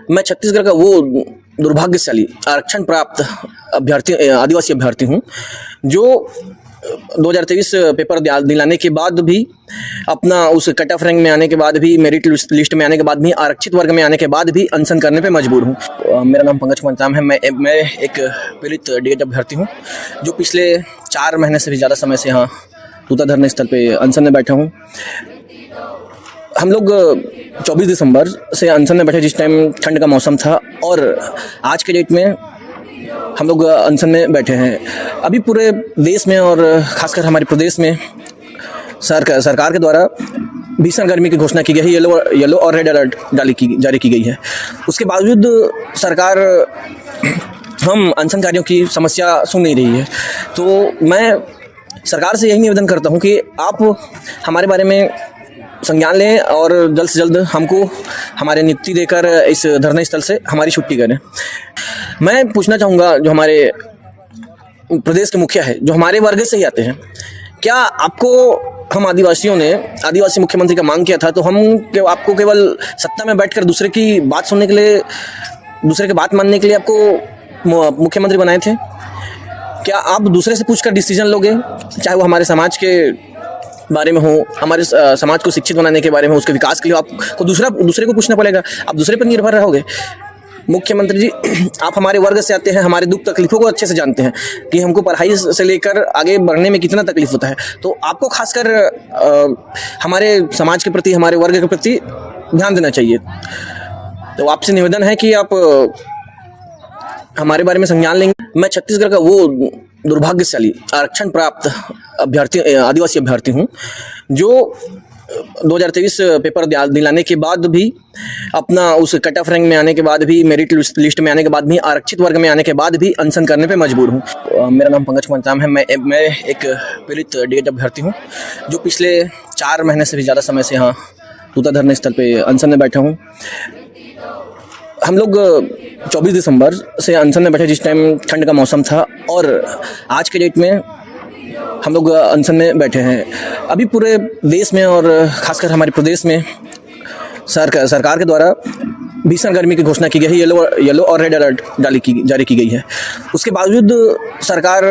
मैं छत्तीसगढ़ का वो दुर्भाग्यशाली आरक्षण प्राप्त अभ्यर्थी आदिवासी अभ्यर्थी हूँ जो 2023 पेपर दिलाने के बाद भी अपना उस कट ऑफ रैंक में आने के बाद भी मेरिट लिस्ट में आने के बाद भी आरक्षित वर्ग में आने के बाद भी अनशन करने पे मजबूर हूँ। मेरा नाम पंकज कुमार नाम है। मैं एक पीड़ित डीएड अभ्यर्थी हूँ जो पिछले 4 महीने से भी ज़्यादा समय से यहाँ तूता धरने स्थल पे अनशन में बैठा हूँ। हम लोग 24 दिसंबर से अनशन में बैठे जिस टाइम ठंड का मौसम था, और आज के डेट में हम लोग अनशन में बैठे हैं। अभी पूरे देश में और खासकर हमारे प्रदेश में सरकार के द्वारा भीषण गर्मी की घोषणा की गई है। येलो और रेड अलर्ट जारी की गई है। उसके बावजूद सरकार हम अनशनकारियों की समस्या सुन नहीं रही है। तो मैं सरकार से यही निवेदन करता हूं कि आप हमारे बारे में संज्ञान लें और जल्द से जल्द हमको हमारे नियुक्ति देकर इस धरने स्थल से हमारी छुट्टी करें। मैं पूछना चाहूँगा, जो हमारे प्रदेश के मुखिया है, जो हमारे वर्ग से ही आते हैं, क्या आपको हम आदिवासियों ने आदिवासी मुख्यमंत्री का मांग किया था तो आपको केवल सत्ता में बैठकर दूसरे की बात सुनने के लिए, दूसरे की बात मानने के लिए आपको मुख्यमंत्री बनाए थे? क्या आप दूसरे से पूछकर डिसीजन लोगे, चाहे वो हमारे समाज के बारे में हो, हमारे समाज को शिक्षित बनाने के बारे में, उसके विकास के लिए आपको दूसरे को पूछना पड़ेगा? आप दूसरे पर निर्भर रहोगे? मुख्यमंत्री जी, आप हमारे वर्ग से आते हैं, हमारे दुख तकलीफों को अच्छे से जानते हैं कि हमको पढ़ाई से लेकर आगे बढ़ने में कितना तकलीफ होता है। तो आपको खासकर हमारे समाज के प्रति, हमारे वर्ग के प्रति ध्यान देना चाहिए। तो आपसे निवेदन है कि आप हमारे बारे में संज्ञान लेंगे। मैं छत्तीसगढ़ का वो दुर्भाग्यशाली आरक्षण प्राप्त आदिवासी अभ्यर्थी हूँ जो 2023 पेपर दिलाने के बाद भी अपना उस कट ऑफ रैंक में आने के बाद भी, मेरिट लिस्ट में आने के बाद भी, आरक्षित वर्ग में आने के बाद भी अनशन करने पे मजबूर हूँ। मेरा नाम पंकज कुमार नाम है। मैं एक पीड़ित डीएड अभ्यर्थी हूँ जो पिछले 4 महीने से भी ज़्यादा समय से यहाँ तूता धरने स्थल पे अनशन में बैठा हूँ। हम लोग 24 दिसंबर से अनशन में बैठे जिस टाइम ठंड का मौसम था, और आज के डेट में हम लोग अनशन में बैठे हैं। अभी पूरे देश में और खासकर हमारे प्रदेश में सरकार के द्वारा भीषण गर्मी की घोषणा की गई है। येलो और रेड अलर्ट जारी की गई है। उसके बावजूद सरकार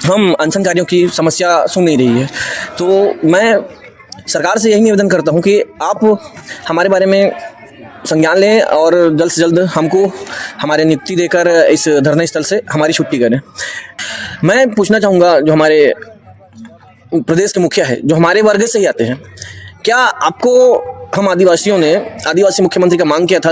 हम अनशनकारियों की समस्या सुन नहीं रही है। तो मैं सरकार से यही निवेदन करता हूं कि आप हमारे बारे में संज्ञान लें और जल्द से जल्द हमको हमारे नियुक्ति देकर इस धरने स्थल से हमारी छुट्टी करें। मैं पूछना चाहूँगा, जो हमारे प्रदेश के मुखिया है, जो हमारे वर्ग से ही आते हैं, क्या आपको हम आदिवासियों ने आदिवासी मुख्यमंत्री का मांग किया था तो